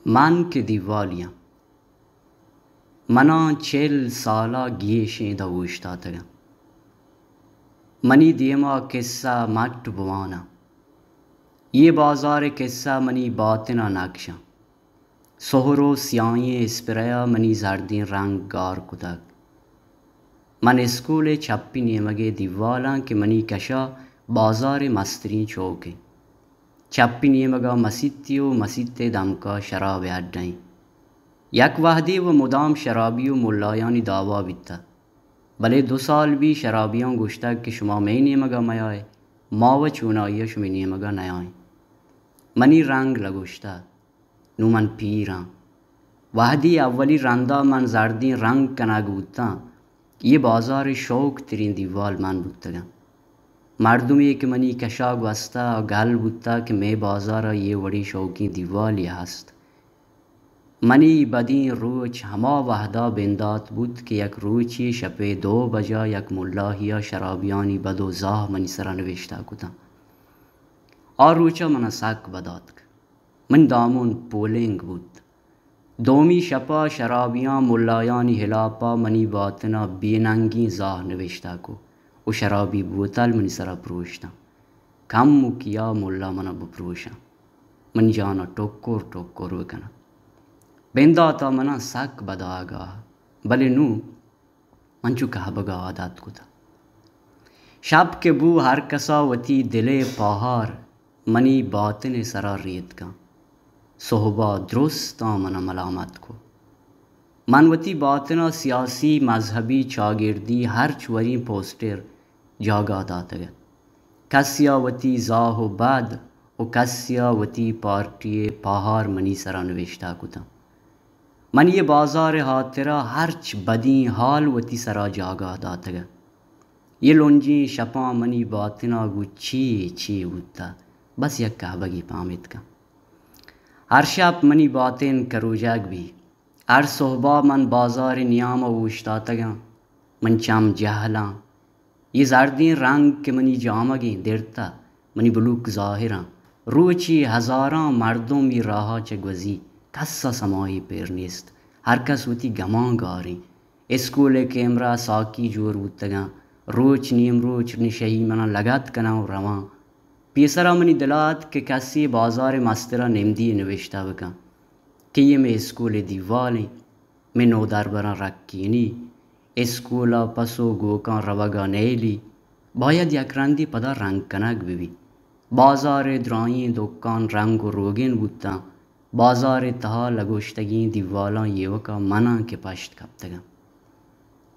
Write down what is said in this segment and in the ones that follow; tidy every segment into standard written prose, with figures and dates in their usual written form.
من के दिवालियाँ मना 40 साला गियेशें दवुश्ता तगा मनी दियमा किस्सा मट बुवाना ये बाजार किस्सा मनी बातिना नक्शा सोहरो स्याये स्प्रेया मनी जर्दीन रंग गार कुतक मन स्कूले छप्पी नियमगे दिवाला के मनी कशा बाजार मस्तरी चौके छप्पी नियमगा मसीतियो मसीते दमका शराब अड्डाई यक वहदी व मुदाम शराबियों मुल्लायानी दावा बिता भले 2 साल भी शराबियों गुश्ता कि शुमा में नियमगा मयाए माव चूनाइया शुमी नियमगा नयाए मनी रंग लगुश्ता नुमन पीरा वहदी अव्वली रंदा मन जर्दी रंग कनाग बुता ये बाजार शौक तरीन दीवाल मन बुतगा मर्दुमी के मनी कशाग वस्ता गल बुता कि मैं बाजार ये वड़ी शौकी दीवाल या हस्त मनी बदी रोच हमा वहदा बिंदात बुत कि यक रोची शपे 2 बजा यक मुल्लाहिया शराबियानी बदो जाह मनी सरा नविश्ता कुता और रोचा मना साक बदात मन दामुन पोलेंग बुत दोमी शपा शराबियाँ मुल्लायानी हिलापा मनी बातना बेनंगी जाह नविश्ता को वो शराबी बोतल मनी सरा प्रोशता कम मुकिया मुल्ला मना बप्रोशा मन जाना टोक्कोर टोक्कोर वकना बेंदाता मना सक बदागा भले नू मंचू कहा बगा आदात कुता शब के बू हर कसा वती दिले पहार मनी बातने सरा रेत का सोहबा दुरुस्ता मना मलामत को मनवती बातना सियासी मजहबी चागिर्दी हर चुवरी पोस्टर जागा दातगा कस्यावती जाहो बाद ओ कस्यावती पार्टी पहार मनी सरा नविश्ता कुता मन ये बाजार हातिरा हर्च बदी हाल वती सरा जागा दातगा ये लोंजी शपा मनी बातना गुच्छी छी उता बस यक कहबगी पामित का हर्षाप मनी बातें करो जाग भी अर सोहबा मन बाजार नियाम वुश्ता तगा मन चाम जहला ये जर्दीन रंग के मनी जामगी देरता मनी बलूक जाहिरा रोची हजारां मर्दों भी राहा चगवजी कस्सा समाई पेरनिस्त हर कस वती गमा गारी स्कूल कैमरा साकी जोर उतगा रोच नीम रोच निशही मना लगात कनाव रवा पेसरा मनी दलात के कस्सी बाजार मस्तरा नेमदी नविश्ता बका कि ये में स्कूल दीवालें में नोदार बरा रखीनी स्कूला पसो गोका रवगा नेली बायद यकरंदी पदा रंग कनक बिवी बाजार द्राई दुकान रंग रोगेन बुता बाजार तहा लगोश्तगी दीवाला येवका मना के पश्त कपतगा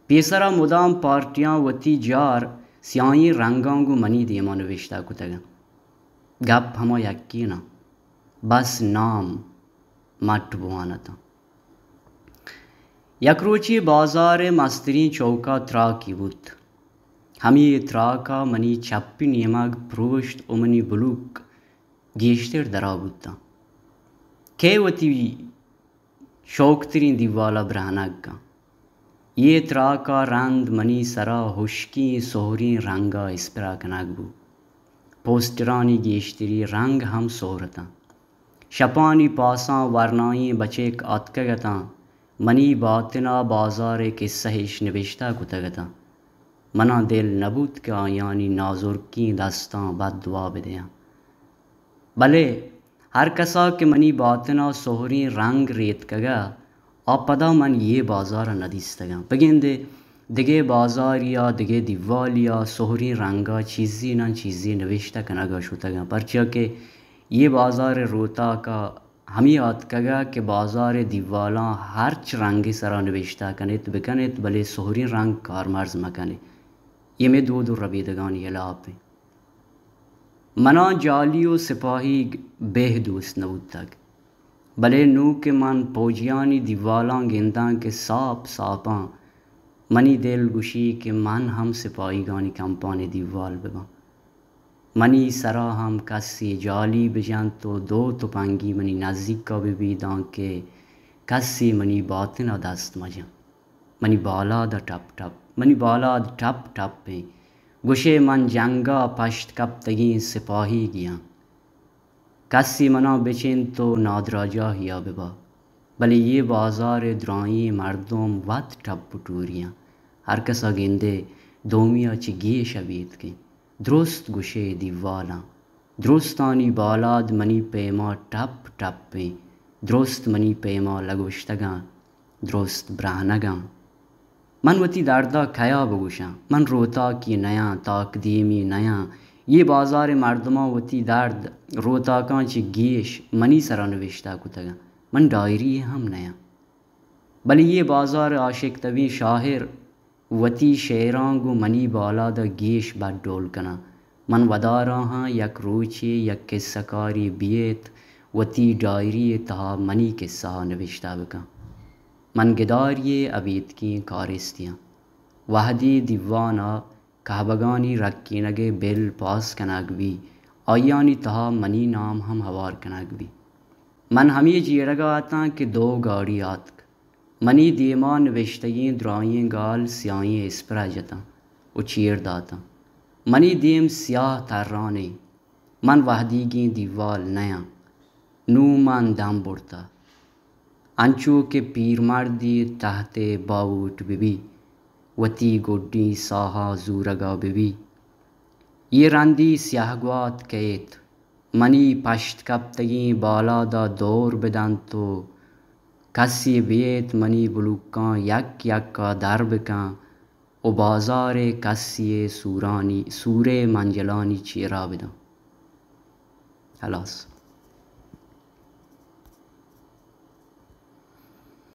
पेसरा मुदाम पार्टियाँ वती जार स्याई रंगांगु मनी देमा नविश्ता कुतगा गप हमा यकीना बस नाम मट बुआना था यकरोची बाजार मस्तरी चौका त्रा की बुत हम ये त्रा का मनी छप्पी नियमग प्रोश्त उमनी बुलूक गेश्तर दरा बुता केवती शौकतरी दीवाला ब्रहनग का ये त्रा का रंद मनी सरा हुश्की सोहरी रंगा इस्परा कनगबू पोस्टरानी गेश्तरी रंग हम सोहरता शपानी पासा वरनाई बचेक आतकगता मनी बातना बाजार के सहिश नविश्ता कुतगता मना दिल नबूत का यानी नाजुर की दस्ता बदवा बदया भले हर कसा के मनी बातना सोहरी रंग रेत कगा आ पदा मन ये बाजार नदिस्तगा बगेंदे दिगे बाजार या दिगे दिवालिया सोहरी रंगा चीज़ी ना चीज़ी नविश्ता कनागा शुतगा परचा के ये बाजार रोता का हम याद कगा के बाजार दीवाला हर्च रंग सरा नविश्ता कनेत बिकनेत भले सोहरी रंग कार मर्ज मकने ये में दो रबीदगान यलाप मना जालियो सिपाही बेहदूस नवुत तक भले नू के मन पौजियानी दीवाला गेंदा के साप सापा मनी दिल गुशी के मन हम सिपाही गानी कंपानी दीवाल बेबा मनी सरा हम कस्सी जाली बजान तो 2 तुपंगी मनी नज़दीक का भी दां के कस्सी मनी बातना दस्त मजा मनी बाला द टप टप मनी बाला द टप टप पे गुशे मन जंगा पश्त कब तगी सिपाही गया کسی منا بچین تو نادرا جاهیا ببا. بلی یہ بازار درایی مردم وقت ٹپ ٹوریاں ہر کسا گندے دومیا چی گیش بیت کی درست گوشه دیوالاں درستانی بالاد منی پیما ٹپ ٹپیں درست منی پیما لگوشتگاں درست برہنگاں. من وتی دردا کیا بگوشاں من روتا کی نیاں تاقدیمی نیاں. یہ بازار مردماں وتی درد روتاکاں چی گیش منی سرا نوشتہ کتگاں من ڈائری ہم نیاں. بلی یہ بازار عاشق طوی شاہر وتی شعرانگو منی بالا دا گیش بد ڈول کنا. من ودارا ہاں یک روچی یک قصہ کاری بیت وتی ڈائری تہا منی قصہ نوشتہ بکاں. من گداری ابیت کی کارستیاں وحدی دیوانا کہبگانی رکینگے بل پاس کنگ بھی آیانی تہا منی نام ہم ہوار کنگ بھی. من ہمی جیرگا آتاں کہ دو گاڑی آتک منی دیما نوشتگیں درائیں گال سیائیں اسپرا جتاں او چیر داتاں منی دیم سیاہ ترانے من وحدیگیں دیوال نیاں نو من دم بڑتا انچو کہ پیر مردی تحت باوٹ ببی وتی گڈی ساہا زورگا ببی. یہ رندی سیاہ گوات کیت منی پشت کپتگیں بالا دا دور بدن تو کسی بیت منی بلوکاں یک یک کا در بکاں او بازار کسی سورے منجلانی چیرا بداں. خلاص.